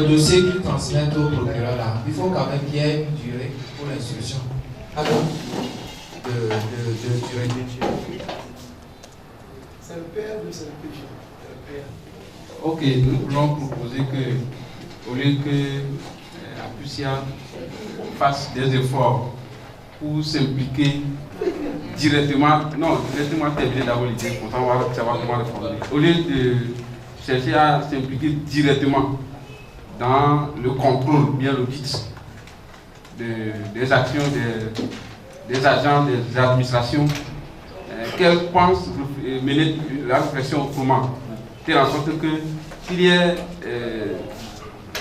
le dossier qu'ils transmettent au procureur là, il faut quand même qu'il y ait une durée pour l'instruction. Alors, de durée. C'est le PR ou c'est le PG? Ok, nous voulons proposer que, au lieu que Apusia fasse des efforts pour s'impliquer directement, non, directement terminer d'abord l'idée pour savoir comment le formuler. Au lieu de chercher à s'impliquer directement dans le contrôle, bien l'audit des actions des agents des administrations, qu'elle pense mener la réflexion autrement, telle en sorte qu'il y ait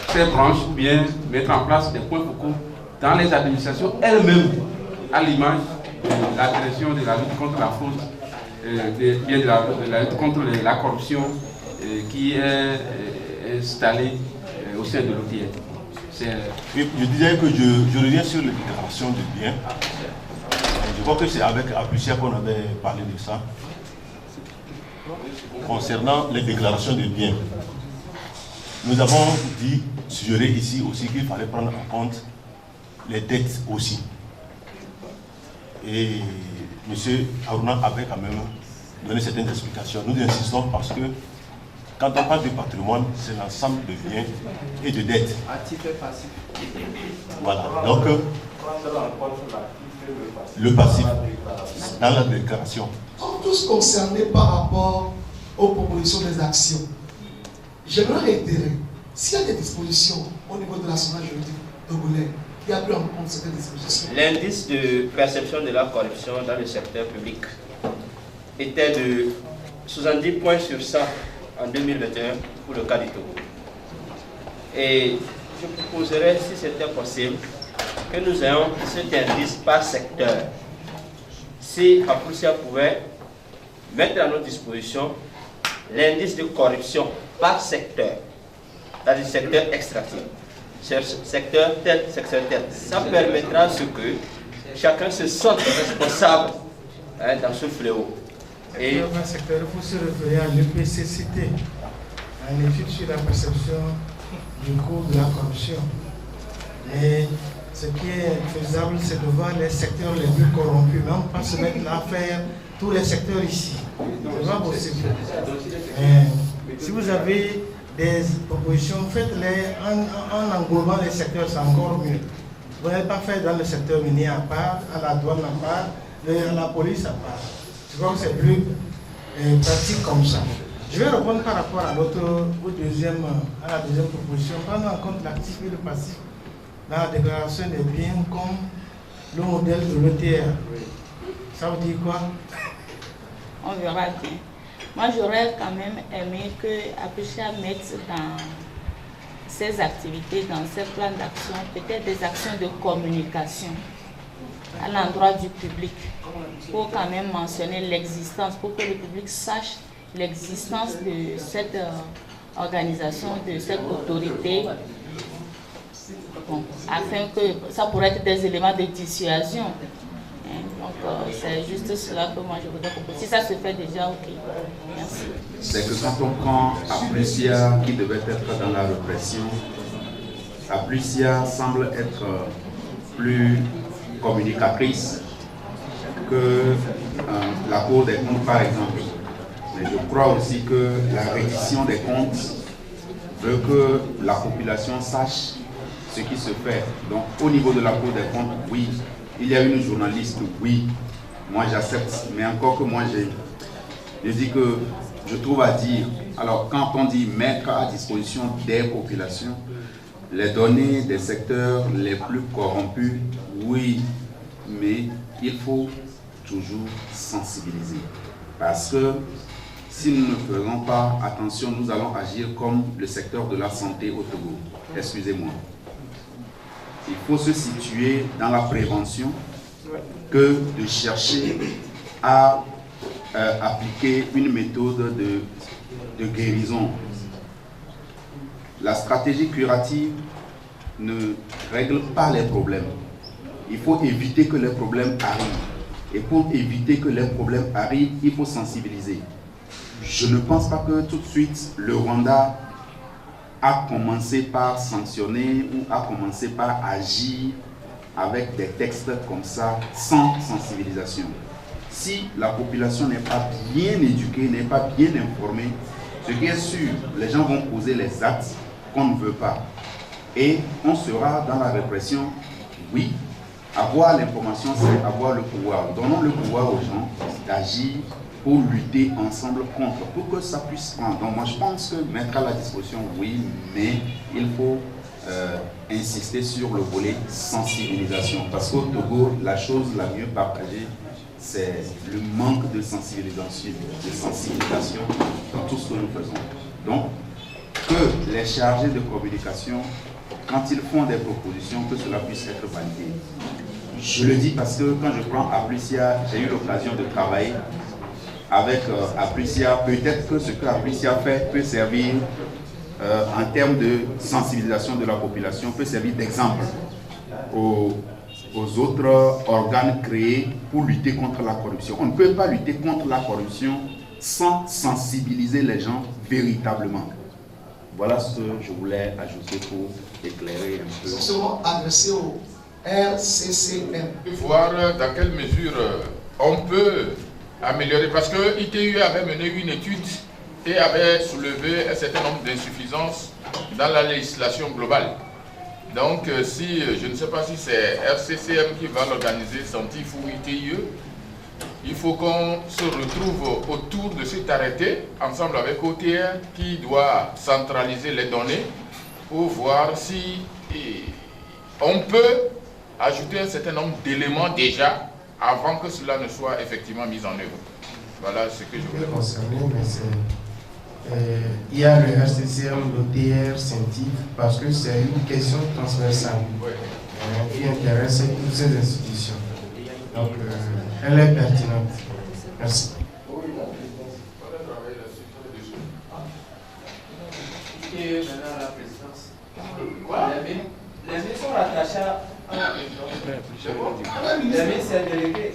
ces branches ou bien mettre en place des points focaux dans les administrations elles-mêmes, à l'image de la direction de la lutte contre la fraude, de la lutte contre la corruption qui est installée au sein de l'OTIE. Je disais que je reviens sur les déclarations de biens. Je crois que c'est avec Apusia qu'on avait parlé de ça. Concernant les déclarations de biens, nous avons suggéré ici aussi qu'il fallait prendre en compte les dettes aussi. Et M. Haruna avait quand même donné certaines explications. Nous insistons parce que quand on parle de patrimoine, c'est l'ensemble de biens et de dettes. Actif et passif. Voilà. Donc, le passif dans la déclaration. Nous sommes tous concernés par rapport aux propositions des actions. J'aimerais réitérer, s'il y a des dispositions au niveau de l'assemblée juridique togolais qui a pris en compte certaines dispositions. L'indice de perception de la corruption dans le secteur public était de 70 points sur 100 en 2021 pour le cas du Togo. Et je proposerais, si c'était possible, que nous ayons cet indice par secteur. Si Apusia pouvait mettre à notre disposition l'indice de corruption par secteur, c'est-à-dire secteur extractif, secteur tel, secteur tel. Ça permettra ce que chacun se sente responsable dans ce fléau. Et dans le secteur, il faut se référer à l'EPCCT, à une étude sur la perception du coût de la corruption. Et ce qui est faisable, c'est de voir les secteurs les plus corrompus, mais on ne peut pas se mettre là à faire tous les secteurs ici. C'est pas possible. Si vous avez des propositions, faites-les en englobant les secteurs, c'est encore mieux. Vous n'allez pas faire dans le secteur minier à part, à la douane à part, à la police à part. Je crois que c'est plus pratique comme ça. Je vais répondre par rapport à la deuxième proposition, prendre en compte l'actif et le passif dans la déclaration des biens comme le modèle de l'ETR. Ça veut dire quoi? On verra bien. Moi, j'aurais quand même aimé que Apusia mette dans ses activités, dans ses plans d'action, peut-être des actions de communication à l'endroit du public, pour quand même mentionner l'existence, pour que le public sache l'existence de cette organisation, de cette autorité, bon, afin que ça pourrait être des éléments de dissuasion. Donc c'est juste cela que moi je voudrais proposer. Si ça se fait déjà, ok. Merci. C'est que quand on prend Apusia qui devait être dans la répression, Apusia semble être plus communicatrice que la Cour des comptes par exemple. Mais je crois aussi que la reddition des comptes veut que la population sache ce qui se fait. Donc au niveau de la Cour des comptes, oui, il y a une journaliste, oui, moi j'accepte, mais encore que moi je dis que je trouve à dire, alors quand on dit mettre à disposition des populations les données des secteurs les plus corrompus, oui, mais il faut toujours sensibiliser. Parce que si nous ne faisons pas attention, nous allons agir comme le secteur de la santé au Togo. Excusez-moi. Il faut se situer dans la prévention que de chercher à appliquer une méthode de guérison. La stratégie curative ne règle pas les problèmes. Il faut éviter que les problèmes arrivent. Et pour éviter que les problèmes arrivent, il faut sensibiliser. Je ne pense pas que tout de suite le Rwanda à commencer par sanctionner ou à commencer par agir avec des textes comme ça, sans sensibilisation. Si la population n'est pas bien éduquée, n'est pas bien informée, ce qui est sûr, les gens vont poser les actes qu'on ne veut pas. Et on sera dans la répression, oui. Avoir l'information, c'est avoir le pouvoir. Donnons le pouvoir aux gens d'agir pour lutter ensemble contre, pour que ça puisse prendre. Donc moi je pense que mettre à la disposition, oui, mais il faut insister sur le volet sensibilisation. Parce qu'au Togo, la chose la mieux partagée, c'est le manque de sensibilisation dans tout ce que nous faisons. Donc, que les chargés de communication, quand ils font des propositions, que cela puisse être validé. Je le dis parce que quand je prends Apricia, j'ai eu l'occasion de travailler avec Apricia. Peut-être que ce que Apricia fait peut servir en termes de sensibilisation de la population, peut servir d'exemple aux autres organes créés pour lutter contre la corruption. On ne peut pas lutter contre la corruption sans sensibiliser les gens véritablement. Voilà ce que je voulais ajouter pour éclairer un peu. Nous serons adressés au RCCM. Voir dans quelle mesure on peut améliorer, parce que ITU avait mené une étude et avait soulevé un certain nombre d'insuffisances dans la législation globale. Donc si, je ne sais pas si c'est RCCM qui va l'organiser, Santif ou ITIE, il faut qu'on se retrouve autour de cet arrêté, ensemble avec OTR, qui doit centraliser les données pour voir si on peut ajouter un certain nombre d'éléments déjà avant que cela ne soit effectivement mis en œuvre. Voilà ce que je voulais dire. Il y a le RCCM, l'OTR, Sentif, parce que c'est une question transversale qui intéresse toutes ces institutions. Donc, elle est pertinente. Merci. Et maintenant la présidence. Quoi? Les mains sont rattachées à les mains c'est délégué.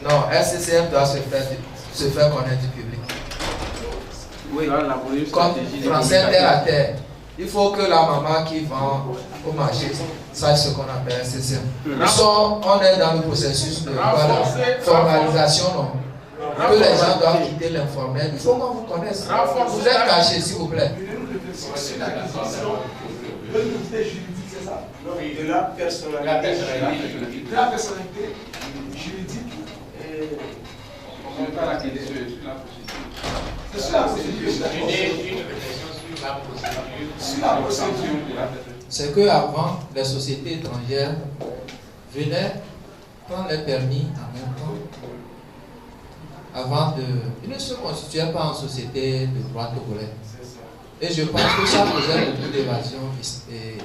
Non, RCCM doit se faire connaître du public. Oui, comme Français terre à terre. Il faut que la maman qui vend au marché sache ce qu'on appelle RCCM. On est dans le processus de formalisation, non? Que les gens doivent quitter l'informel. Il faut qu'on vous connaisse. Vous êtes cachés, s'il vous plaît. De la personnalité juridique. On ne peut pas la sur la procédure. C'est la procédure. C'est qu'avant, les sociétés étrangères venaient prendre les permis en même temps. Avant de... Ils ne se constituaient pas en société de droit togolais. Et je pense que ça faisait beaucoup d'évasion fiscale.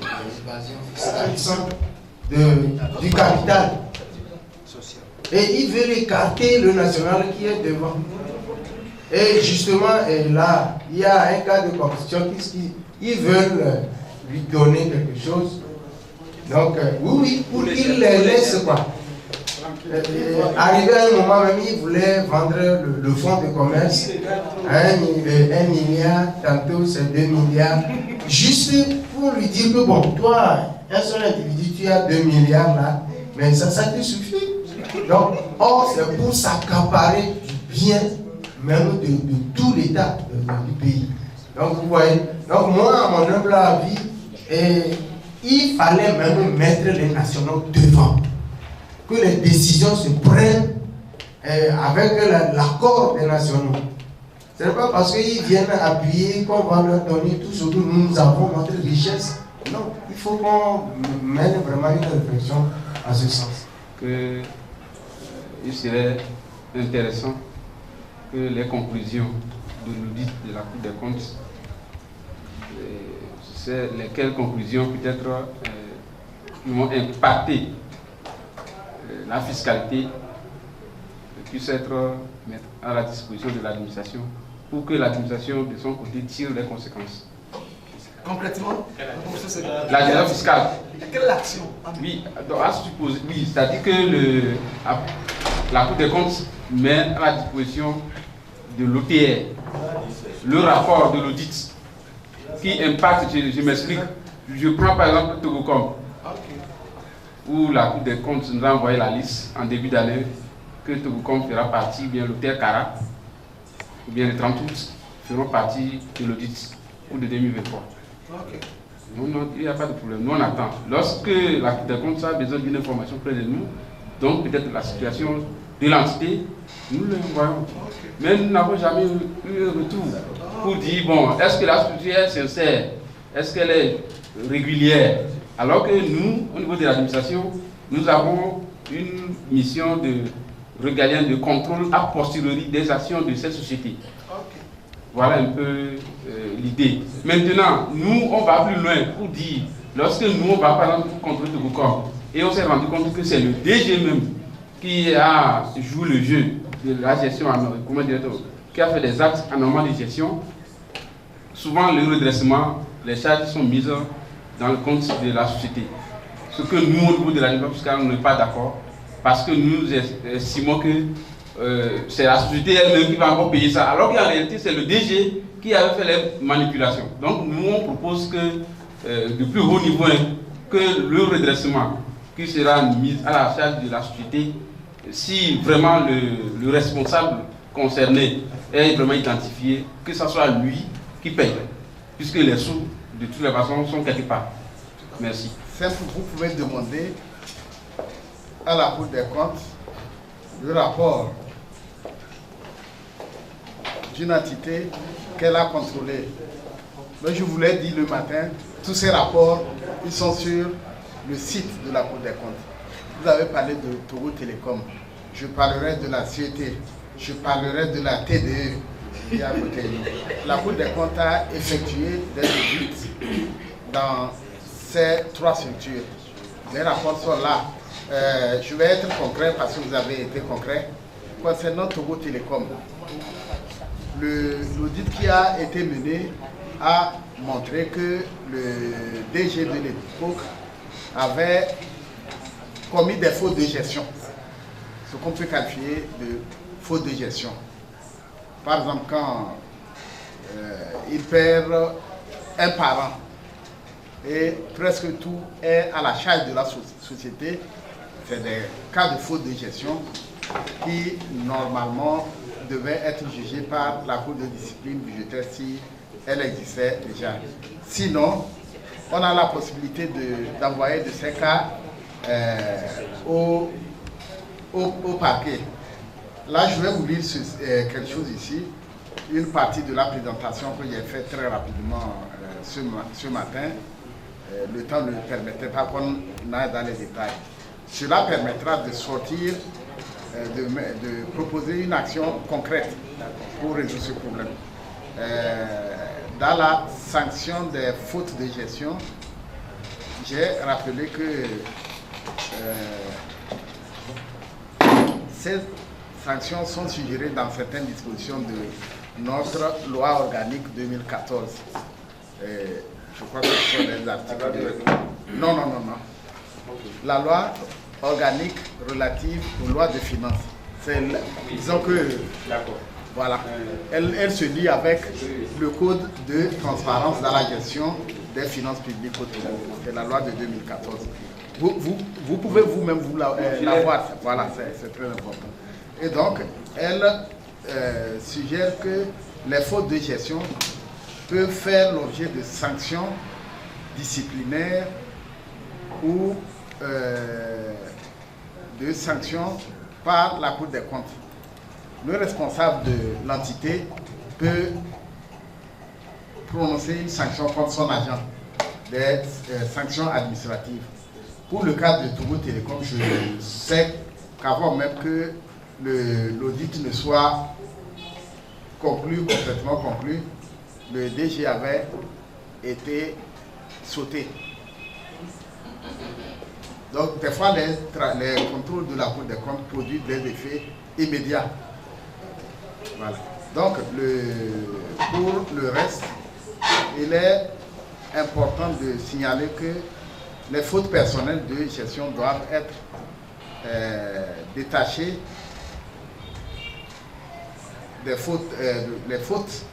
Du capital. Et ils veulent écarter le national qui est devant. Et justement, là, il y a un cas de constitution ils veulent lui donner quelque chose. Donc, oui, pour qu'il les laisse quoi. Arrivé à un moment même, ils voulaient vendre le fonds de commerce à 1 milliard, tantôt c'est 2 milliards, juste pour lui dire que bon, toi, un seul individu, tu as 2 milliards là, mais ça te suffit. Donc, or, c'est pour s'accaparer du bien, même de tout l'État du pays. Donc, vous voyez, donc moi, à mon humble avis, il fallait même mettre les nationaux devant. Que les décisions se prennent avec l'accord des nationaux. Ce n'est pas parce qu'ils viennent appuyer qu'on va leur donner tout ce que nous avons, notre richesse. Non, il faut qu'on mène vraiment une réflexion en ce sens. Il serait intéressant que les conclusions de l'audit de la Cour des comptes, c'est lesquelles conclusions peut-être qui vont impacter la fiscalité puisse être mise à la disposition de l'administration pour que l'administration de son côté tire les conséquences. Concrètement, l'administration fiscale. Quelle action? Oui, donc à supposer, oui, c'est-à-dire que la Cour des comptes met à la disposition de l'OTR le rapport de l'audit qui impacte, je m'explique. Je prends par exemple Togocom, où la Cour des comptes nous a envoyé la liste en début d'année que Togocom fera partie, ou bien l'hôtel Cara, ou bien les 30 août feront partie de l'audit ou de 2023. Non, il n'y a pas de problème. Nous, on attend. Lorsque la Cour des comptes a besoin d'une information près de nous, donc peut-être la situation de l'entité, nous le voyons. Mais nous n'avons jamais eu un retour pour dire, bon, est-ce que la structure est sincère? Est-ce qu'elle est régulière? Alors que nous, au niveau de l'administration, nous avons une mission de régalienne de contrôle a posteriori des actions de cette société. Voilà un peu l'idée. Maintenant, nous, on va plus loin pour dire, lorsque nous, on va par exemple pour contrôler de Bocom, et on s'est rendu compte que c'est le DG même qui a joué le jeu de la gestion, comment dire, qui a fait des actes anormaux de gestion, souvent le redressement, les charges sont mises dans le compte de la société. Ce que nous, au niveau de l'administration fiscale, on n'est pas d'accord, parce que nous estimons que c'est la société elle-même qui va encore payer ça, alors qu'en réalité c'est le DG qui avait fait les manipulations. Donc nous on propose que de plus haut niveau que le redressement qui sera mis à la charge de la société, si vraiment le responsable concerné est vraiment identifié, que ce soit lui qui paye, puisque les sous de toutes les façons sont quelque part. Merci. Vous pouvez demander à la Cour des comptes le rapport d'une entité qu'elle a contrôlée. Mais je vous l'ai dit le matin, tous ces rapports, ils sont sur le site de la Cour des comptes. Vous avez parlé de Togo Télécom, je parlerai de la CET, je parlerai de la TDE qui est à côté. La Cour des comptes a effectué des audits dans ces 3 structures. Les rapports sont là. Je vais être concret parce que vous avez été concret. Concernant Togo Télécom, l'audit qui a été mené a montré que le DG de l'époque avait commis des fautes de gestion, ce qu'on peut qualifier de fautes de gestion. Par exemple, quand il perd un parent et presque tout est à la charge de la société, c'est des cas de faute de gestion qui normalement devaient être jugés par la Cour de discipline budgétaire si elle existait déjà. Sinon, on a la possibilité d'envoyer de ces cas au parquet. Là, je vais vous lire quelque chose ici, une partie de la présentation que j'ai faite très rapidement ce matin. Le temps ne permettait pas qu'on aille dans les détails. Cela permettra de sortir, de proposer une action concrète pour résoudre ce problème. Dans la sanction des fautes de gestion, j'ai rappelé que ces sanctions sont suggérées dans certaines dispositions de notre loi organique 2014. Je crois que ce sont les articles. Non. La loi organique relative aux lois de finances. Disons que. Voilà. Elle se lie avec le code de transparence dans la gestion des finances publiques au Togo. C'est la loi de 2014. Vous pouvez vous-même la voir. Voilà, c'est très important. Et donc, elle suggère que les fautes de gestion peuvent faire l'objet de sanctions disciplinaires ou de sanctions par la Cour des comptes. Le responsable de l'entité peut prononcer une sanction contre son agent, des sanctions administratives. Pour le cas de Togo Télécom, je sais qu'avant même que l'audit ne soit complètement conclu, le DG avait été sauté. Donc, des fois, les contrôles de la Cour des comptes produisent des effets immédiats. Voilà. Donc, pour le reste, il est important de signaler que les fautes personnelles de gestion doivent être détachées des fautes, les fautes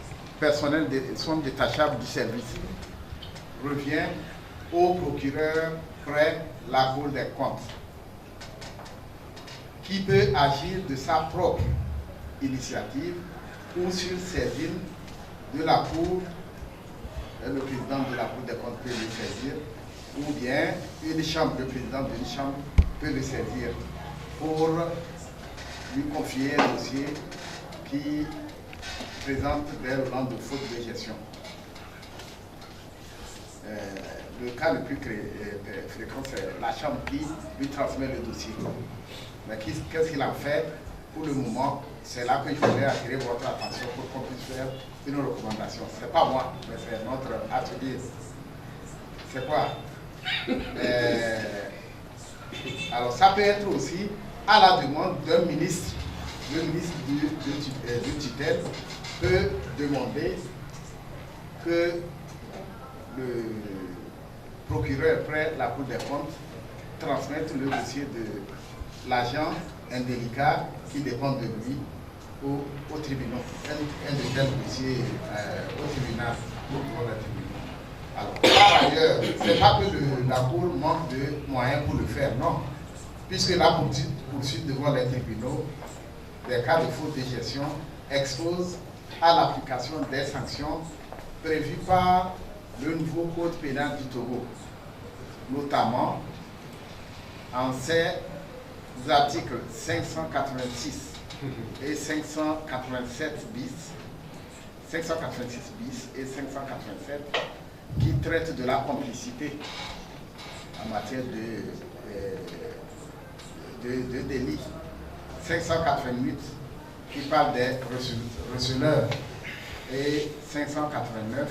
personnels sont détachables du service revient au procureur près la Cour des comptes, qui peut agir de sa propre initiative ou sur saisine de la Cour, le président de la Cour des comptes peut le saisir, ou bien une chambre, le président d'une chambre peut le saisir pour lui confier un dossier qui présente des relents de faute de gestion. Le cas le plus fréquent, c'est la chambre qui lui transmet le dossier. Mais qu'est-ce qu'il en fait? Pour le moment, c'est là que je voudrais attirer votre attention pour qu'on puisse faire une recommandation. Ce n'est pas moi, mais c'est notre atelier. C'est quoi? Alors, ça peut être aussi à la demande d'un ministre. Le ministre de tutelle peut demander que le procureur près la Cour des comptes transmette le dossier de l'agent indélicat qui dépend de lui au tribunal. Un de tels dossiers au tribunal, Alors, par ailleurs, ce n'est pas que la Cour manque de moyens pour le faire, non. Puisque la poursuite devant les tribunaux des cas de faute de gestion expose à l'application des sanctions prévues par le nouveau code pénal du Togo, notamment en ses articles 586 et 587 bis, 586 bis et 587 qui traitent de la complicité en matière de délit. 588 qui parle des receleurs et 589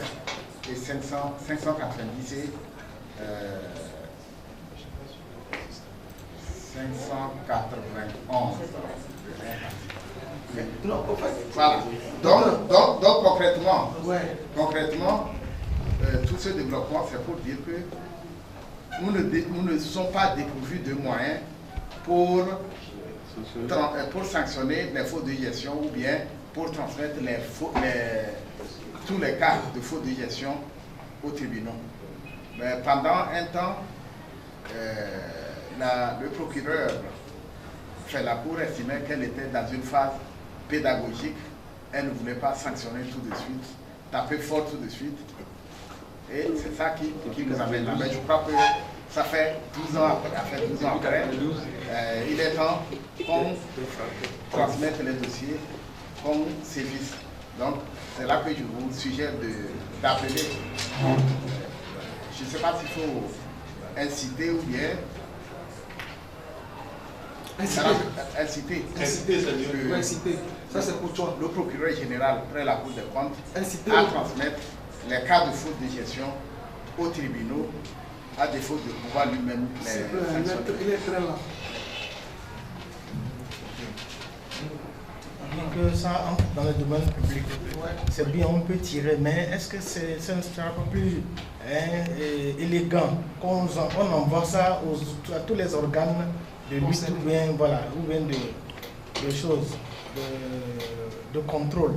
et 590 et 591. Voilà. Donc concrètement, tout ce développement, c'est pour dire que nous ne sommes pas dépourvus de moyens pour sanctionner les fautes de gestion ou bien pour transmettre tous les cas de fautes de gestion aux tribunaux. Mais pendant un temps, le procureur la Cour estimait qu'elle était dans une phase pédagogique. Elle ne voulait pas sanctionner tout de suite, taper fort tout de suite. Et c'est ça qui nous amène là. Mais je crois que ça fait 12 ans après, il est temps qu'on transmette les dossiers, qu'on sévisse. Donc, c'est là que je vous suggère d'appeler. Je ne sais pas s'il faut inciter ou bien... Inciter. Ça, c'est pour toi. Le procureur général, près la Cour des comptes, à transmettre les cas de faute de gestion aux tribunaux, à défaut de pouvoir lui-même les sanctionner. Il est très là. Que ça entre dans le domaine public, c'est bien, on peut tirer, mais est-ce que c'est un peu plus élégant qu'on envoie ça à tous les organes de lutte ou bien, voilà, ou bien de choses, de contrôle?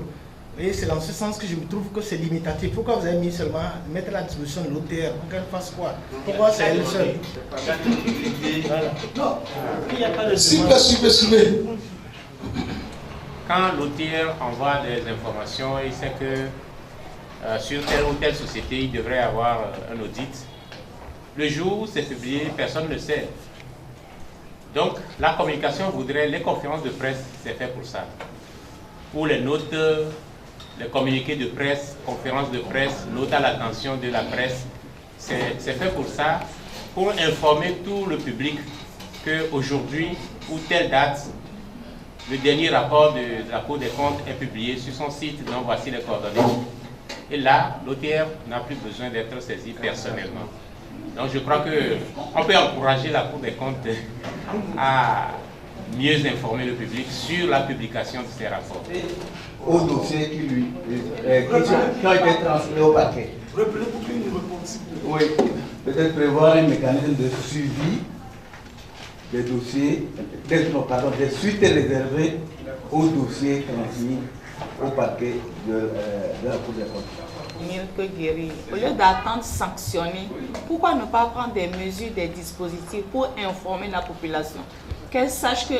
Et c'est dans ce sens que je me trouve que c'est limitatif. Pourquoi vous avez mis seulement mettre à la disposition de l'OTR pour qu'elle fasse quoi? Pourquoi c'est elle seule? Voilà. Non, il n'y a pas de suivez. Quand l'OTR envoie des informations, il sait que sur telle ou telle société, il devrait avoir un audit. Le jour où c'est publié, personne ne sait. Donc, la communication voudrait, les conférences de presse, c'est fait pour ça. Pour les notes, les communiqués de presse, conférences de presse, notes à l'attention de la presse, c'est fait pour ça, pour informer tout le public qu'aujourd'hui, ou telle date, le dernier rapport de la Cour des comptes est publié sur son site, donc voici les coordonnées. Et là, l'OTR n'a plus besoin d'être saisi personnellement. Donc je crois qu'on peut encourager la Cour des comptes à mieux informer le public sur la publication de ces rapports. Au dossier qui ont été transmis au parquet. Oui, peut-être prévoir un mécanisme de suivi des dossiers, des suites réservées aux dossiers transmis au parquet de la Cour des comptes. Mieux que guérir. Au lieu d'attendre sanctionner, pourquoi ne pas prendre des mesures, des dispositifs pour informer la population, qu'elle sache que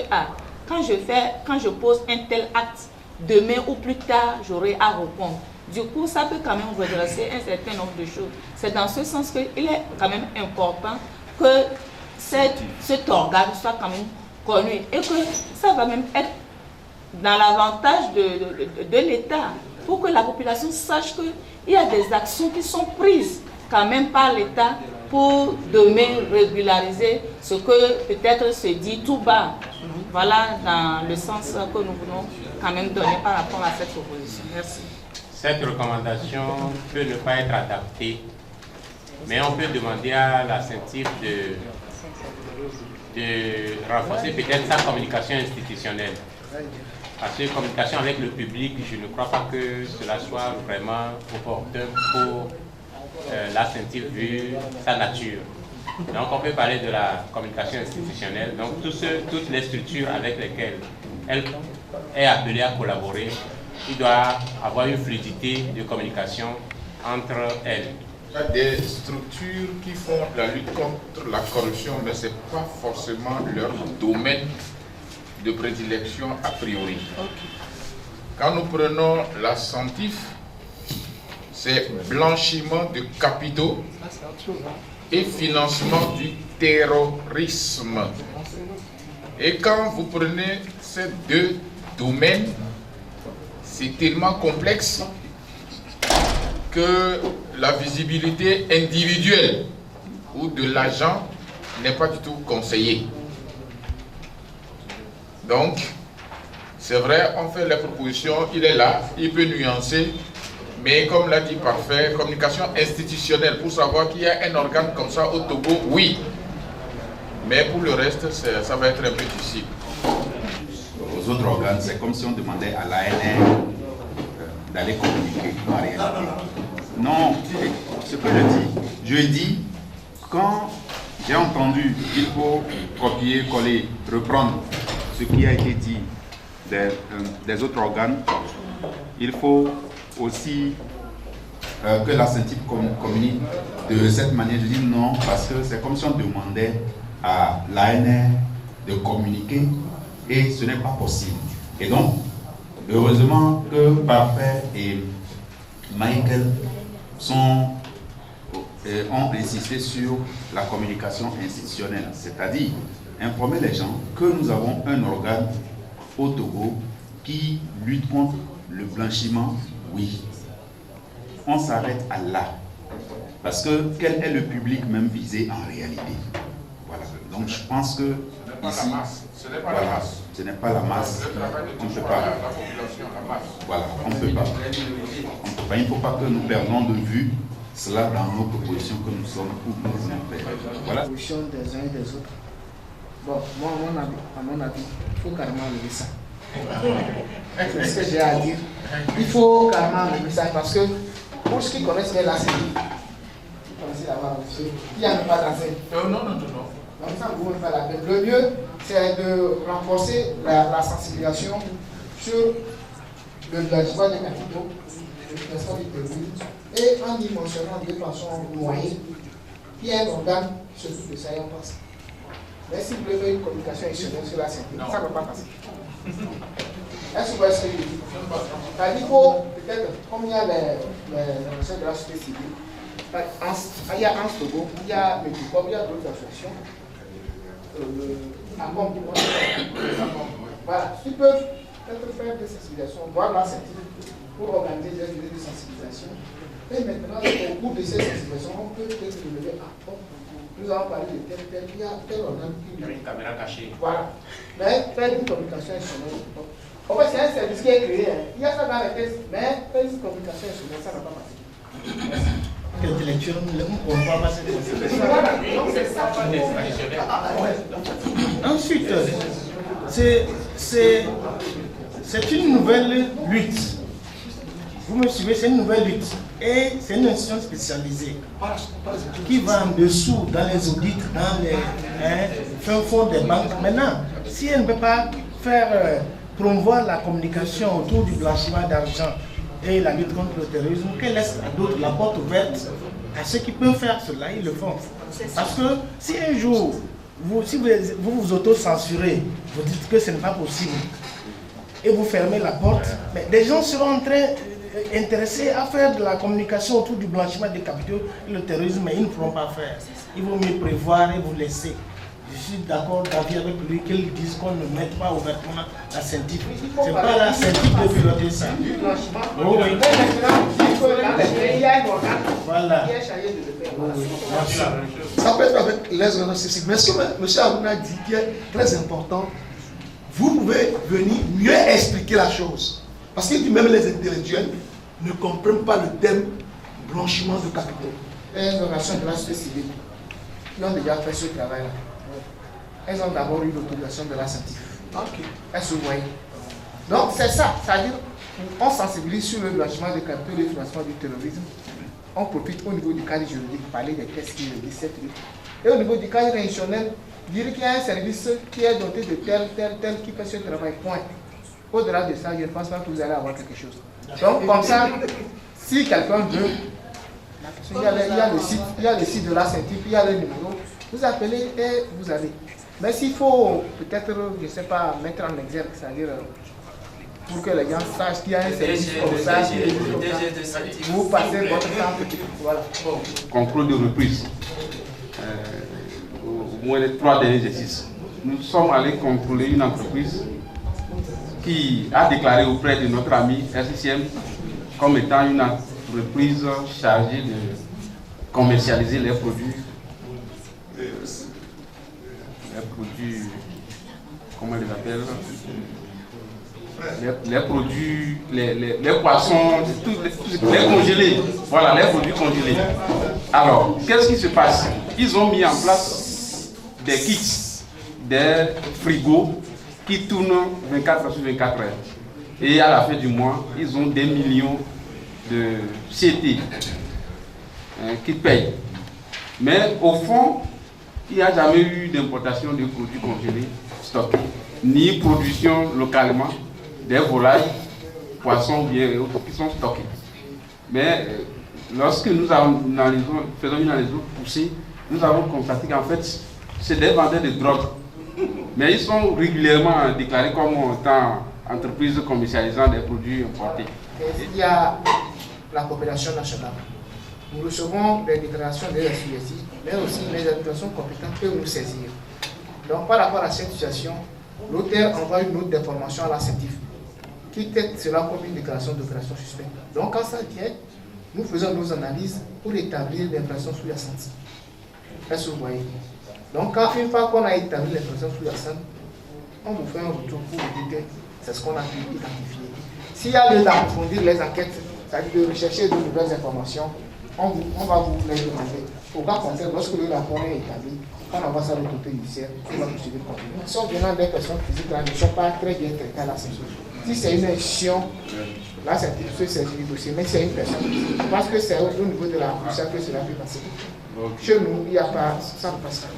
quand je pose un tel acte, demain ou plus tard, j'aurai à répondre. Du coup, ça peut quand même redresser un certain nombre de choses. C'est dans ce sens qu'il est quand même important que cet organe soit quand même connu et que ça va même être dans l'avantage de l'État pour que la population sache qu'il y a des actions qui sont prises quand même par l'État pour demain régulariser ce que peut-être se dit tout bas. Voilà dans le sens que nous voulons quand même donner par rapport à cette proposition. Merci. Cette recommandation peut ne pas être adaptée, mais on peut demander à la CENTIF de renforcer peut-être sa communication institutionnelle. Parce que communication avec le public, je ne crois pas que cela soit vraiment opportun pour la CENTIF vu sa nature. Donc on peut parler de la communication institutionnelle, donc toutes les structures avec lesquelles elle est appelée à collaborer, il doit avoir une fluidité de communication entre elles. Il y a des structures qui font la lutte contre la corruption, mais ce n'est pas forcément leur domaine de prédilection a priori. Quand nous prenons la CENTIF, c'est blanchiment de capitaux et financement du terrorisme. Et quand vous prenez ces deux domaines, c'est tellement complexe que la visibilité individuelle ou de l'agent n'est pas du tout conseillée. Donc, c'est vrai, on fait les propositions, il est là, il peut nuancer, mais comme l'a dit Parfait, communication institutionnelle, pour savoir qu'il y a un organe comme ça au Togo, oui. Mais pour le reste, ça va être un peu difficile. Aux autres organes, c'est comme si on demandait à l'ANR d'aller communiquer en réalité. Non, ce que je dis, quand j'ai entendu qu'il faut copier, coller, reprendre ce qui a été dit des autres organes, il faut aussi que la CENTIF communique de cette manière. Je dis non, parce que c'est comme si on demandait à l'ANR de communiquer et ce n'est pas possible. Et donc, heureusement que Parfait et Michael ont insisté sur la communication institutionnelle, c'est-à-dire informer les gens que nous avons un organe au Togo qui lutte contre le blanchiment, oui. On s'arrête à là. Parce que quel est le public même visé en réalité? Voilà. Donc je pense que ici, voilà, ce n'est pas la masse. On ne peut pas. Voilà, on ne peut pas. Il ne faut pas que nous perdons de vue cela dans nos propositions que nous sommes ou que nous voulons faire. Voilà. La position des uns et des autres. Bon, moi, à mon avis, il faut carrément lever ça. C'est ce que j'ai à dire. Il faut carrément lever ça parce que pour ceux qui connaissent bien la série, vous connaissez là-bas, il n'y a pas d'enseigne. Non. Donc ça, vous ne pas la peine. Le mieux, c'est de renforcer la sensibilisation sur le blanchiment des capitaux, le financement du terrorisme, et en y mentionnant de façon noyée, il y a un organe qui s'occupe de ça et on passe. Mais si vous voulez faire une communication institutionnelle sur la santé, ça ne va pas passer. Est-ce que vous voyez ce que je dis? C'est-à-dire qu'il faut peut-être, comme il y a les conseils de la société civile, il y a Ans Togo, il y a Médicom, il y a d'autres associations, voilà, ils peuvent peut-être faire des sensibilisations, voir la santé pour organiser des journées de sensibilisation. Et maintenant, au cours de ces sensibilisations, on peut peut-être relever nous avons parlé de tel, il y a tel organe qui... Il y a une caméra cachée. Voilà. Mais faire une communication institutionnelle, en fait, c'est un service qui est créé. Il y a ça dans les tests, mais faire une communication institutionnelle, ça ne va pas passer. Intellectuel, nous ne pouvons pas passer des Ensuite, c'est une nouvelle lutte. Vous me suivez, c'est une nouvelle lutte. Et c'est une institution spécialisée qui va en dessous dans les audits, dans les fins fonds des banques. Maintenant, si elle ne peut pas faire promouvoir la communication autour du blanchiment d'argent et la lutte contre le terrorisme, qu'elle laisse à d'autres la porte ouverte à ceux qui peuvent faire cela, ils le font. Parce que si un jour, si vous auto-censurez, vous dites que ce n'est pas possible, et vous fermez la porte, mais des gens seront intéressés à faire de la communication autour du blanchiment des capitaux et le terrorisme, mais ils ne pourront pas faire. Il vaut mieux prévoir et vous laisser. Je suis d'accord d'avis avec lui qu'ils disent qu'on ne mette pas ouvertement la CENTIF. Ce n'est pas la CENTIF de piloter ça. Oh, oui. Voilà. Ça peut être avec les organismes. Mais ce que M. Aruna dit qui est très important, vous pouvez venir mieux expliquer la chose. Parce qu'il dit même les intellectuels ne comprennent pas le thème blanchiment de capitaux. Les organisations de la société civile qui ont déjà fait ce travail-là, elles ont d'abord eu l'autorisation de la CENTIF. Elles se voient. Donc c'est ça, c'est-à-dire on sensibilise sur le blanchiment de capitaux et le financement du terrorisme. On profite au niveau du cadre juridique pour parler des textes qui le disent, cette lutte. Et au niveau du cadre institutionnel, dire qu'il y a un service qui est doté de tel qui fait ce travail, point. Au-delà de ça, je ne pense pas que vous allez avoir quelque chose. Donc comme ça, si quelqu'un veut, il y a le site de la CENTIF, il y a le numéro, vous appelez et vous allez. Mais s'il faut peut-être, je ne sais pas, mettre en exergue, c'est-à-dire pour que les gens sachent qu'il y a un service comme ça, vous passez votre temps, voilà. Contrôle de reprise. Au moins les 3 derniers exercices. Nous sommes allés contrôler une entreprise qui a déclaré auprès de notre ami SCM comme étant une entreprise chargée de commercialiser les produits, comment on les appelle, les produits, les poissons, les congelés, voilà, les produits congelés. Alors, qu'est-ce qui se passe? Ils ont mis en place des kits, des frigos qui tournent 24 heures sur 24 heures. Et à la fin du mois, ils ont des millions de CT qui payent. Mais au fond, il n'y a jamais eu d'importation de produits congelés stockés, ni production localement des volailles, poissons bien et autres qui sont stockés. Mais lorsque nous faisons une analyse poussée, nous avons constaté qu'en fait, c'est des vendeurs de drogue. Mais ils sont régulièrement déclarés comme étant entreprises commercialisant des produits importés. Il y a la coopération nationale. Nous recevons des déclarations des assujettis, mais aussi les administrations compétentes peuvent nous saisir. Donc par rapport à cette situation, l'auteur envoie une note d'information à la CENTIF qui traite cela comme une déclaration d'opération suspecte. Donc quand ça vient, nous faisons nos analyses pour établir l'infraction sous-jacente. Est-ce que vous voyez? Donc une fois qu'on a établi l'infraction sous-jacente, on vous fait un retour pour vous dire que c'est ce qu'on a pu identifier. S'il y a lieu d'approfondir les enquêtes, c'est-à-dire de rechercher de nouvelles informations, on va vous les demander. Au cas contraire, lorsque le rapport est établi, on envoie ça à l'autorité judiciaire, on va poursuivre le contenu. Si on venant des personnes physiques là, ne sont pas très bien traitées à la censure. Si c'est une institution, là c'est du dossier, mais c'est une personne. Parce que c'est au niveau de la poussière que cela peut passer. Chez nous, il n'y a pas, ça ne passe pas.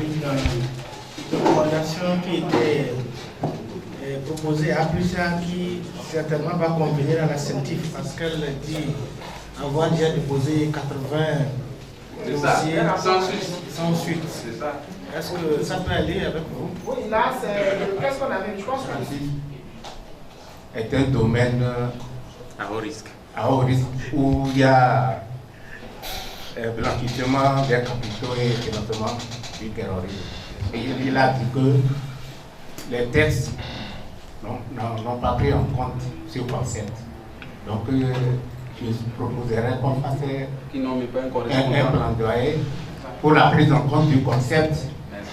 Il y a une recommandation qui était proposée à plusieurs qui certainement va convenir à la CENTIF parce qu'elle dit avoir déjà déposé 80 dossiers sans suite. Est-ce que ça peut aller avec vous? Oui, là, c'est. Qu'est-ce qu'on avait? Je pense que. Est un domaine à haut risque. À haut risque où il y a blanchiment des capitaux et financement du terrorisme. Et il a dit que les textes n'ont pas pris en compte ce concept. Donc, je proposerais qu'on fasse un plaidoyer pour la prise en compte du concept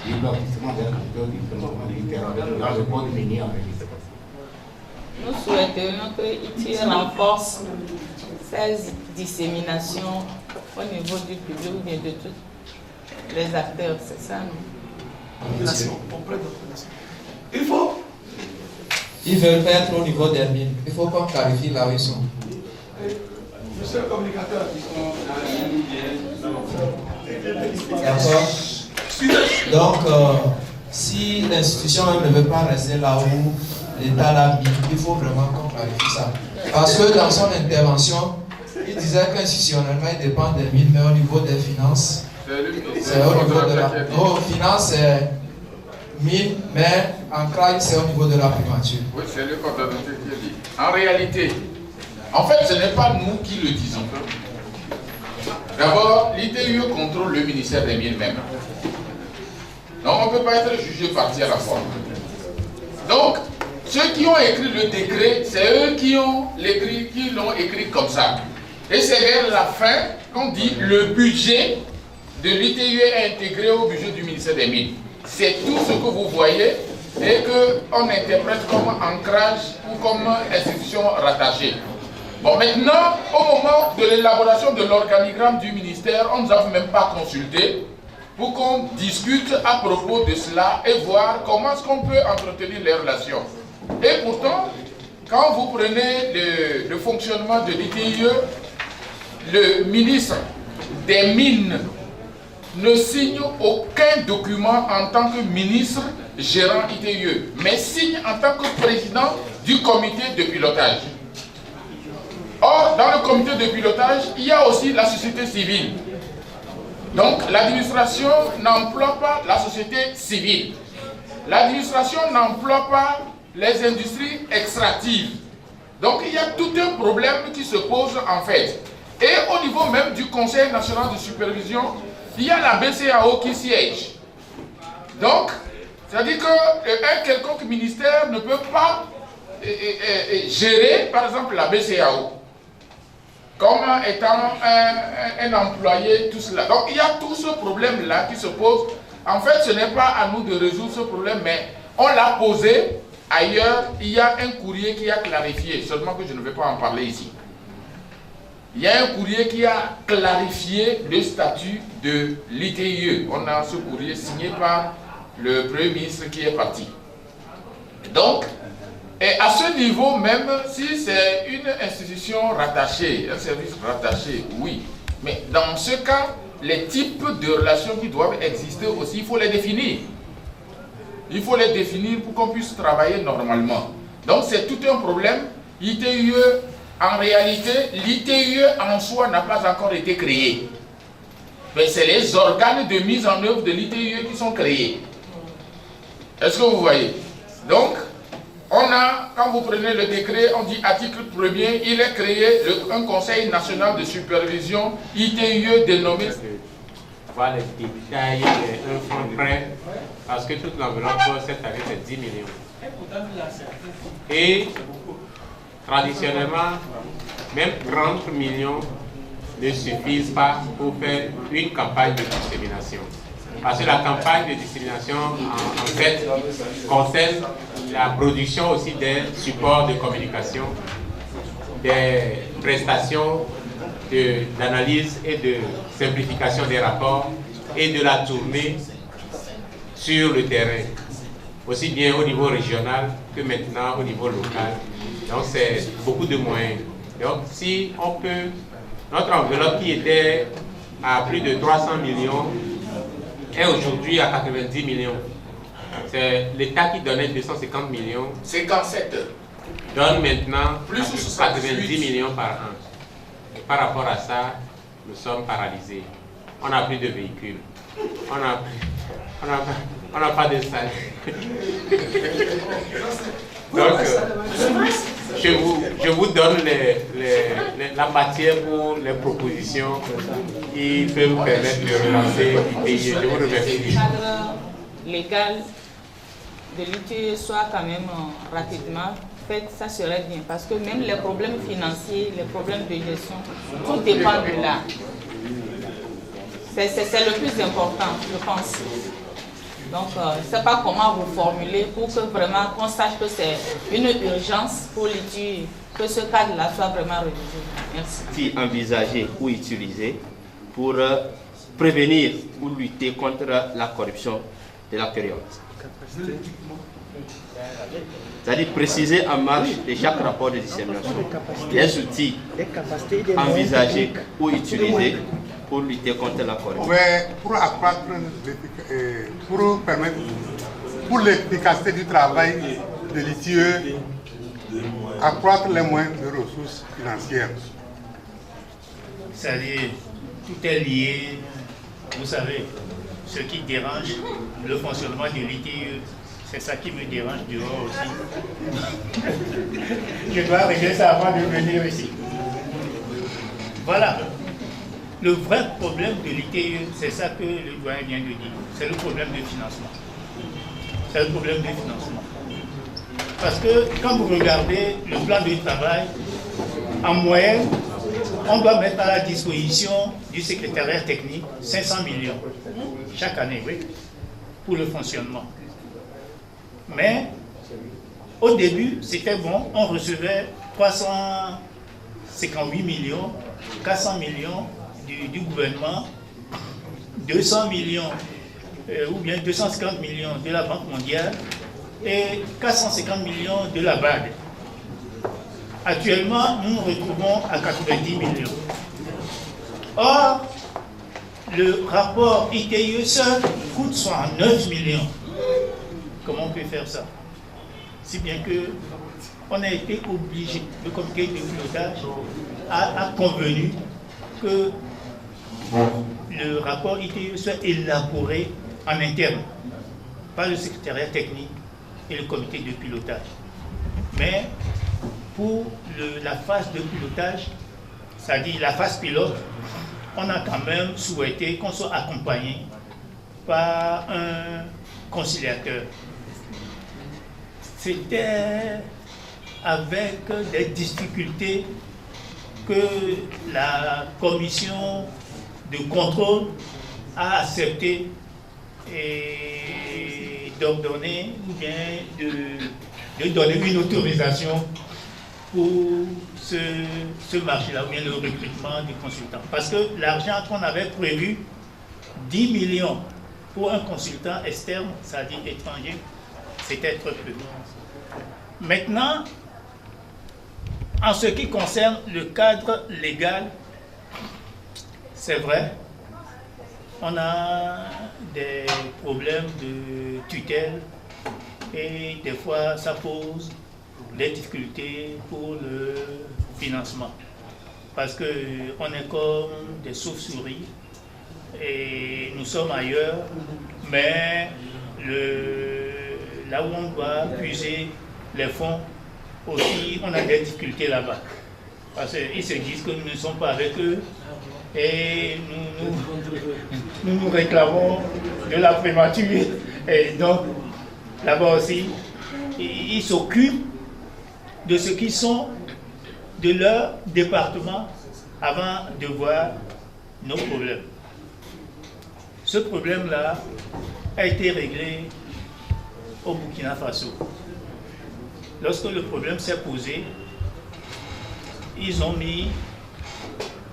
du blanchiment des capitaux du financement du terrorisme dans le code minier enregistré. Nous souhaiterions que l'ITI renforce ces disséminations au niveau du public ou bien de tous les acteurs, c'est ça, non? Il faut. Ils veulent être au niveau des mines. Il faut qu'on clarifie là où ils sont. Monsieur le communicateur. D'accord. Donc, si l'institution ne veut pas rester là où l'État l'a mis. Il faut vraiment qu'on clarifie ça. Parce que dans son intervention, il disait qu'institutionnellement, il dépend des mines, mais au niveau des finances, c'est au niveau de la... Nos finances, c'est mine, mais en crâne, c'est au niveau de la primature. Oui, c'est le coordonnateur qui a dit. En réalité, en fait, ce n'est pas nous qui le disons. D'abord, l'ITIE contrôle le ministère des Mines même. Donc, on ne peut pas être jugé parti à la fois. Donc, ceux qui ont écrit le décret, c'est eux qui l'ont écrit comme ça. Et c'est vers la fin qu'on dit le budget de l'ITIE est intégré au budget du ministère des Mines. C'est tout ce que vous voyez et qu'on interprète comme ancrage ou comme institution rattachée. Bon, maintenant, au moment de l'élaboration de l'organigramme du ministère, on ne nous a même pas consulté pour qu'on discute à propos de cela et voir comment est-ce qu'on peut entretenir les relations. Et pourtant, quand vous prenez le fonctionnement de l'ITIE, le ministre des Mines ne signe aucun document en tant que ministre gérant ITIE, mais signe en tant que président du comité de pilotage. Or, dans le comité de pilotage, il y a aussi la société civile. Donc, l'administration n'emploie pas la société civile. L'administration n'emploie pas les industries extractives. Donc, il y a tout un problème qui se pose en fait. Et au niveau même du Conseil national de supervision, il y a la BCAO qui siège. Donc, c'est-à-dire qu'un quelconque ministère ne peut pas gérer, par exemple, la BCAO comme étant un employé, tout cela. Donc, il y a tout ce problème-là qui se pose. En fait, ce n'est pas à nous de résoudre ce problème, mais on l'a posé ailleurs. Il y a un courrier qui a clarifié, seulement que je ne vais pas en parler ici. Il y a un courrier qui a clarifié le statut de l'ITIE. On a ce courrier signé par le Premier ministre qui est parti. Donc, et à ce niveau même, si c'est une institution rattachée, un service rattaché, oui. Mais dans ce cas, les types de relations qui doivent exister aussi, il faut les définir. Il faut les définir pour qu'on puisse travailler normalement. Donc c'est tout un problème. ITIE, en réalité, l'ITIE en soi n'a pas encore été créé. Mais c'est les organes de mise en œuvre de l'ITIE qui sont créés. Est-ce que vous voyez? Donc, on a, quand vous prenez le décret, on dit article 1er, il est créé un conseil national de supervision ITIE dénommé. Voir les détails, un fonds prêt, parce que toute l'enveloppe cette année c'est 10 millions. Et traditionnellement, même 30 millions ne suffisent pas pour faire une campagne de dissémination. Parce que la campagne de dissémination, en fait, concerne la production aussi des supports de communication, des prestations d'analyse et de simplification des rapports et de la tournée sur le terrain, aussi bien au niveau régional que maintenant au niveau local. Donc c'est beaucoup de moyens. Donc si on peut, notre enveloppe qui était à plus de 300 millions est aujourd'hui à 90 millions. C'est l'État qui donnait 250 millions. 57. Donne maintenant plus 90 millions par an. Et par rapport à ça, nous sommes paralysés. On n'a plus de véhicules. On n'a pas de salaire. Donc, je vous donne la matière pour les propositions qui peuvent vous permettre de relancer l'ITIE. Je vous remercie. Le cadre légal de l'ITIE soit quand même rapidement fait, ça serait bien. Parce que même les problèmes financiers, les problèmes de gestion, tout dépend de là. C'est le plus important, je pense. Donc, je ne sais pas comment vous formuler pour que vraiment on sache que c'est une urgence pour l'ITIE, que ce cadre-là soit vraiment révisé. Merci. Envisagé ou utilisé pour prévenir ou lutter contre la corruption de la période. C'est-à-dire préciser en marge de chaque rapport de dissémination les outils envisagés ou utilisés pour lutter contre la corruption. Pour accroître, pour permettre, pour l'efficacité du travail de l'ITIE, accroître les moyens de ressources financières. C'est-à-dire, tout est lié, vous savez, ce qui dérange le fonctionnement de l'ITIE, c'est ça qui me dérange dehors aussi. Je dois régler ça avant de venir ici. Voilà. Le vrai problème de l'ITIE, c'est ça que le doyen vient de dire, c'est le problème de financement. C'est le problème de financement. Parce que quand vous regardez le plan de travail, en moyenne, on doit mettre à la disposition du secrétariat technique 500 millions chaque année, oui, pour le fonctionnement. Mais au début, c'était bon, on recevait 358 millions, 400 millions du gouvernement, 200 millions ou bien 250 millions de la Banque mondiale et 450 millions de la BAD. Actuellement, nous nous retrouvons à 90 millions. Or, le rapport ITIE seul coûte 109 millions. Comment on peut faire ça? Si bien que on a été obligé, le comité de pilotage a convenu que le rapport ITIE soit élaboré en interne par le secrétariat technique et le comité de pilotage. Mais pour la phase de pilotage, c'est-à-dire la phase pilote, on a quand même souhaité qu'on soit accompagné par un conciliateur. C'était avec des difficultés que la commission de contrôle a accepté d'ordonner ou bien de donner une autorisation pour ce marché-là, ou bien le recrutement des consultants. Parce que l'argent qu'on avait prévu, 10 millions pour un consultant externe, c'est-à-dire étranger, c'était très peu. Maintenant, en ce qui concerne le cadre légal, c'est vrai, on a des problèmes de tutelle et des fois ça pose des difficultés pour le financement. Parce qu'on est comme des chauves-souris et nous sommes ailleurs, mais là où on doit puiser les fonds, aussi on a des difficultés là-bas. Parce qu'ils se disent que nous ne sommes pas avec eux et nous réclamons de la primature. Et donc, là-bas aussi, ils s'occupent de ce qui sont de leur département avant de voir nos problèmes. Ce problème-là a été réglé au Burkina Faso. Lorsque le problème s'est posé, ils ont mis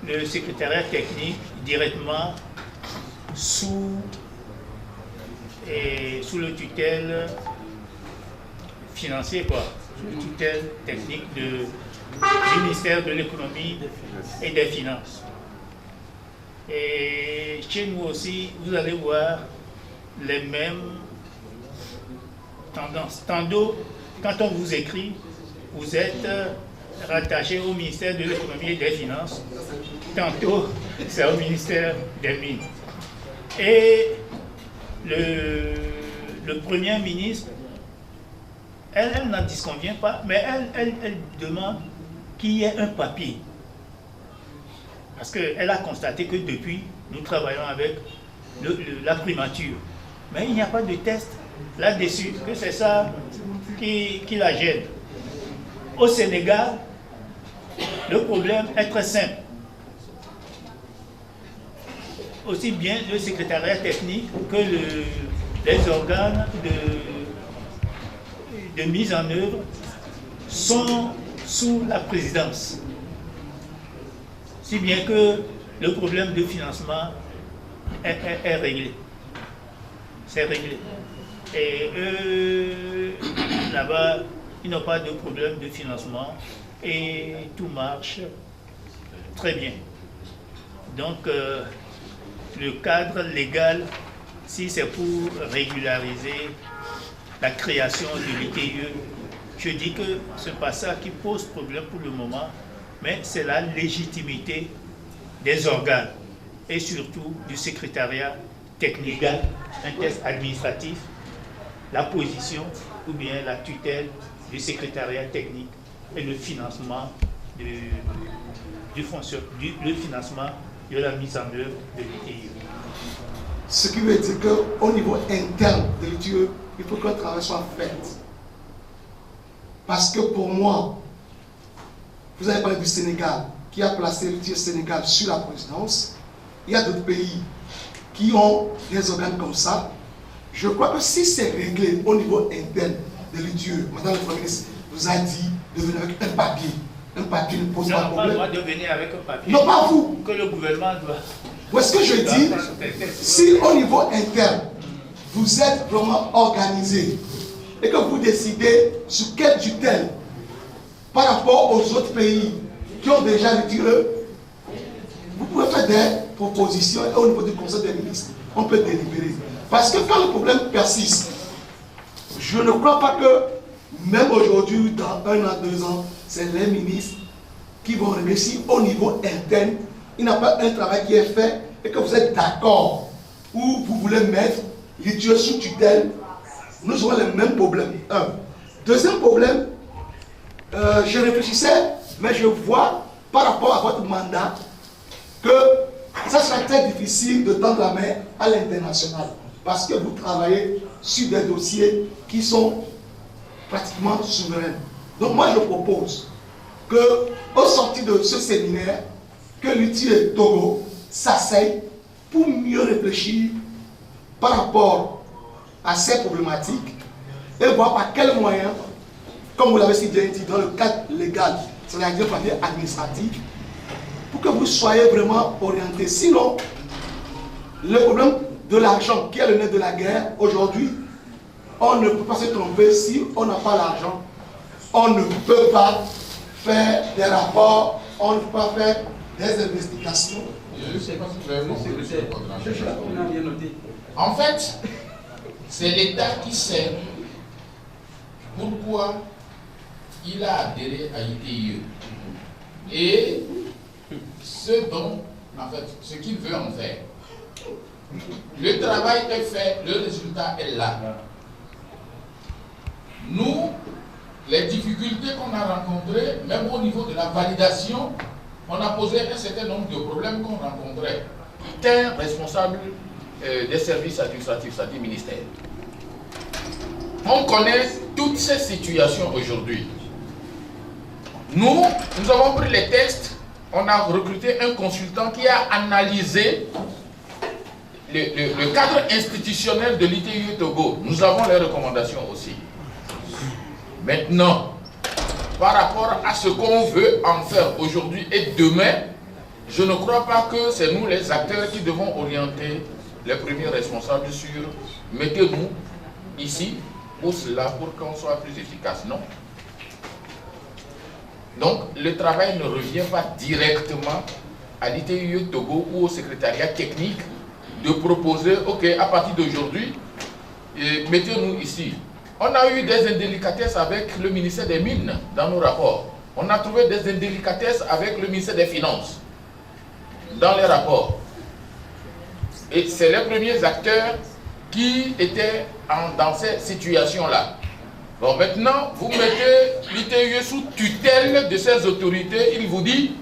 le secrétariat technique directement sous le tutelle financier, quoi, sous le tutelle technique du ministère de l'économie et des finances. Et chez nous aussi, vous allez voir les mêmes tendances. Tantôt, quand on vous écrit, vous êtes rattaché au ministère de l'économie et des finances. Tantôt, c'est au ministère des Mines. Et le Premier ministre, elle n'en disconvient pas, mais elle demande qu'il y ait un papier. Parce qu'elle a constaté que depuis, nous travaillons avec la primature. Mais il n'y a pas de test là-dessus, que c'est ça qui la gêne. Au Sénégal, le problème est très simple. Aussi bien le secrétariat technique que les organes de mise en œuvre sont sous la présidence. Si bien que le problème de financement est réglé. C'est réglé. Et eux, là-bas, ils n'ont pas de problème de financement et tout marche très bien. Donc, le cadre légal, si c'est pour régulariser la création de l'ITIE, je dis que ce n'est pas ça qui pose problème pour le moment, mais c'est la légitimité des organes et surtout du secrétariat technique, un test administratif, la position ou bien la tutelle du secrétariat technique et le financement le financement de la mise en œuvre de l'ITIE. Ce qui veut dire qu'au niveau interne de l'ITIE, il faut qu'un travail soit fait. Parce que pour moi, vous avez parlé du Sénégal, qui a placé l'ITIE Sénégal sur la présidence. Il y a d'autres pays qui ont des organes comme ça. Je crois que si c'est réglé au niveau interne de l'ITIE, Madame la Première ministre vous a dit de venir avec un papier. Un papier ne pose pas de problème. Non, pas le droit de venir avec un papier. Non, pas vous. Que le gouvernement doit... Où est-ce que je dis, si au niveau interne, vous êtes vraiment organisé et que vous décidez sur quelle tutelle par rapport aux autres pays qui ont déjà retiré, vous pouvez faire des propositions et au niveau du Conseil des ministres, on peut délibérer. Parce que quand le problème persiste, je ne crois pas que même aujourd'hui, dans 1 an, 2 ans, c'est les ministres qui vont régler si au niveau interne, il n'y a pas un travail qui est fait et que vous êtes d'accord ou vous voulez mettre l'ITIE sous tutelle, nous aurons les mêmes problèmes. Un. Deuxième problème, je réfléchissais, mais je vois par rapport à votre mandat que ça sera très difficile de tendre la main à l'international parce que vous travaillez sur des dossiers qui sont pratiquement souverains. Donc moi je propose que au sortir de ce séminaire, que l'ITIE Togo s'asseye pour mieux réfléchir par rapport à ces problématiques et voir par quels moyens, comme vous l'avez si bien dit, dans le cadre légal, c'est-à-dire le papier administratif, pour que vous soyez vraiment orientés. Sinon, le problème de l'argent qui est le nez de la guerre, aujourd'hui, on ne peut pas se tromper si on n'a pas l'argent. On ne peut pas faire des rapports, on ne peut pas faire des investigations. En fait, c'est l'État qui sait pourquoi il a adhéré à l'ITIE et ce qu'il veut en faire. Le travail est fait, le résultat est là. Nous, les difficultés qu'on a rencontrées, même au niveau de la validation, on a posé un certain nombre de problèmes qu'on rencontrait. J'étais responsable des services administratifs, c'est-à-dire ministère. On connaît toutes ces situations aujourd'hui. Nous avons pris les textes, on a recruté un consultant qui a analysé le cadre institutionnel de l'ITIE Togo. Nous avons les recommandations aussi. Maintenant, par rapport à ce qu'on veut en faire aujourd'hui et demain, je ne crois pas que c'est nous les acteurs qui devons orienter les premiers responsables sur mettez-nous ici ou cela pour qu'on soit plus efficace. Non. Donc, le travail ne revient pas directement à l'ITIE Togo ou au secrétariat technique de proposer, ok, à partir d'aujourd'hui, mettez-nous ici. On a eu des indélicatesses avec le ministère des Mines dans nos rapports. On a trouvé des indélicatesses avec le ministère des Finances dans les rapports. Et c'est les premiers acteurs qui étaient dans ces situations-là. Bon, maintenant, vous mettez l'ITIE sous tutelle de ces autorités, il vous dit,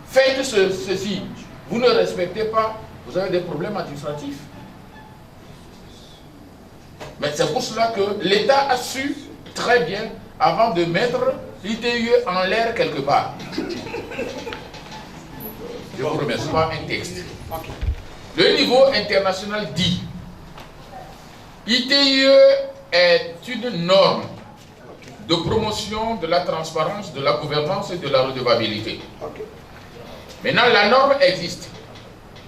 faites ceci. Vous ne respectez pas, vous avez des problèmes administratifs. Mais c'est pour cela que l'État a su très bien, avant de mettre l'ITIE en l'air quelque part. Je vous remercie. Pas un texte. Le niveau international dit ITIE est une norme de promotion de la transparence, de la gouvernance et de la redevabilité. Maintenant, la norme existe.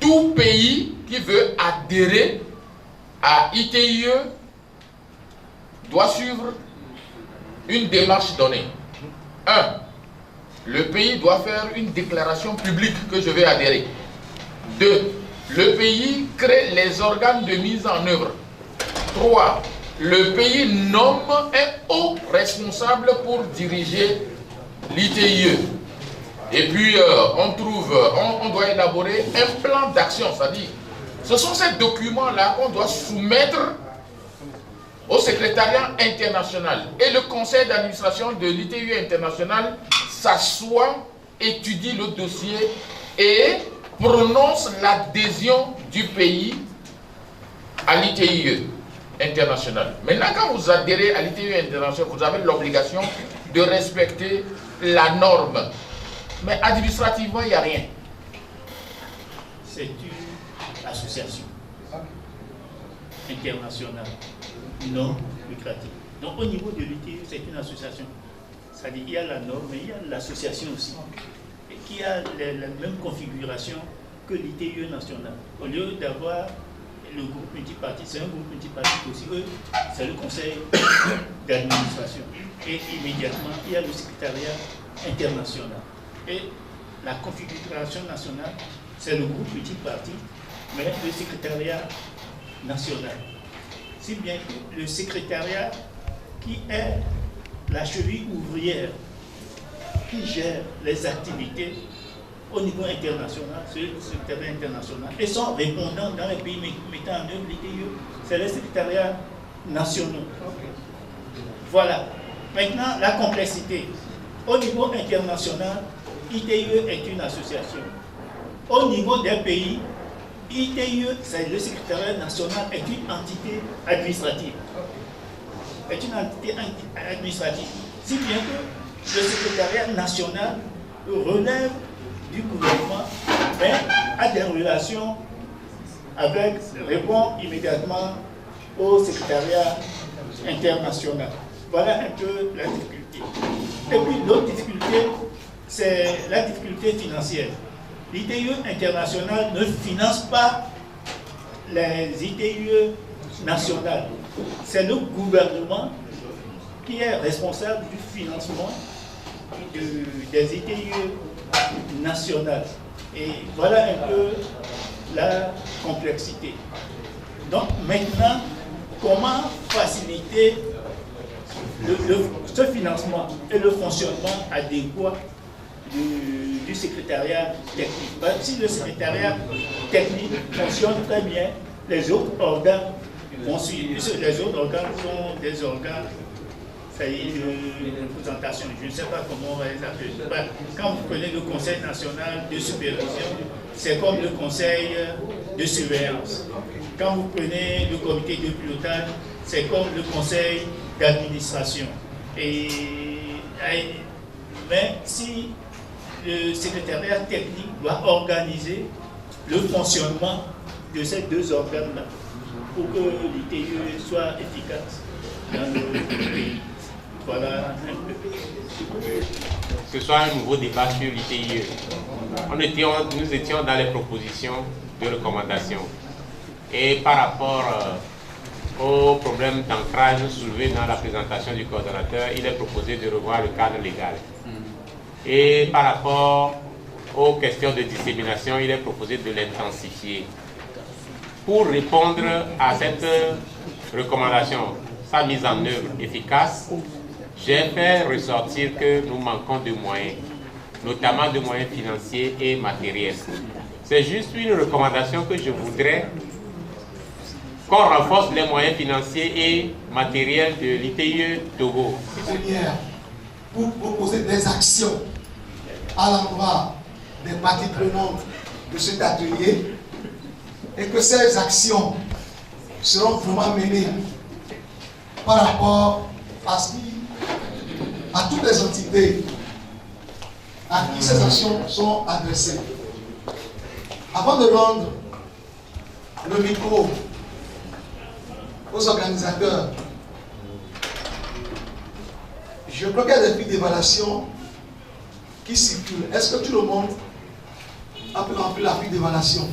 Tout pays qui veut adhérer à ITIE doit suivre une démarche donnée. 1. Le pays doit faire une déclaration publique que je vais adhérer. 2. Le pays crée les organes de mise en œuvre. 3. le pays nomme un haut responsable pour diriger l'ITIE. Et puis, on doit élaborer un plan d'action, c'est-à-dire, ce sont ces documents-là qu'on doit soumettre au secrétariat international. Et le conseil d'administration de l'ITIE international s'assoit, étudie le dossier et prononce l'adhésion du pays à l'ITIE international. Maintenant, quand vous adhérez à l'ITIE international, vous avez l'obligation de respecter la norme. Mais administrativement, il n'y a rien. C'est une association internationale non lucrative. Donc au niveau de l'ITIE, c'est une association. C'est-à-dire qu'il y a la norme, mais il y a l'association aussi, et qui a la même configuration que l'ITIE national. Au lieu d'avoir le groupe multipartite, c'est un groupe multipartite aussi, c'est le conseil d'administration. Et immédiatement, il y a le secrétariat international. Et la configuration nationale, c'est le groupe multipartite, mais le secrétariat national. Si bien que le secrétariat qui est la cheville ouvrière, qui gère les activités au niveau international, c'est le secrétariat international, et son répondant dans les pays mettant en œuvre l'ITIE, c'est les secrétariats nationaux. Voilà. Maintenant, la complexité. Au niveau international, ITIE est une association. Au niveau des pays, ITIE, c'est le secrétariat national, est une entité administrative. Est une entité administrative. Si bien que le secrétariat national relève du gouvernement, mais a des relations avec, répond immédiatement au secrétariat international. Voilà un peu la difficulté. Et puis l'autre difficulté, c'est la difficulté financière. L'ITIE international ne finance pas les ITIE nationales. C'est le gouvernement qui est responsable du financement des ITIE nationales. Et voilà un peu la complexité. Donc maintenant, comment faciliter ce financement et le fonctionnement adéquat du secrétariat technique? Si le secrétariat technique fonctionne très bien, les autres organes vont suivre. Les autres organes sont des organes de représentation. Je ne sais pas comment on va les appeler. Quand vous prenez le Conseil national de supervision, c'est comme le Conseil de surveillance. Quand vous prenez le comité de pilotage, c'est comme le Conseil d'administration. Mais si le secrétariat technique doit organiser le fonctionnement de ces deux organes-là pour que l'ITIE soit efficace dans le pays. Voilà un peu. Ce soit un nouveau débat sur l'ITIE. Nous étions dans les propositions de recommandation. Et par rapport au problème d'ancrage soulevé dans la présentation du coordonnateur, il est proposé de revoir le cadre légal. Et par rapport aux questions de dissémination, il est proposé de l'intensifier. Pour répondre à cette recommandation, sa mise en œuvre efficace, j'ai fait ressortir que nous manquons de moyens, notamment de moyens financiers et matériels. C'est juste une recommandation que je voudrais qu'on renforce les moyens financiers et matériels de l'ITIE Togo. Pour proposer des actions à l'endroit des parties prenantes de cet atelier et que ces actions seront vraiment menées par rapport à toutes les entités à qui ces actions sont adressées. Avant de rendre le micro aux organisateurs, je crois qu'il y a des fiches d'évaluation qui circulent. Est-ce que tout le monde a pu remplir la fiche d'évaluation?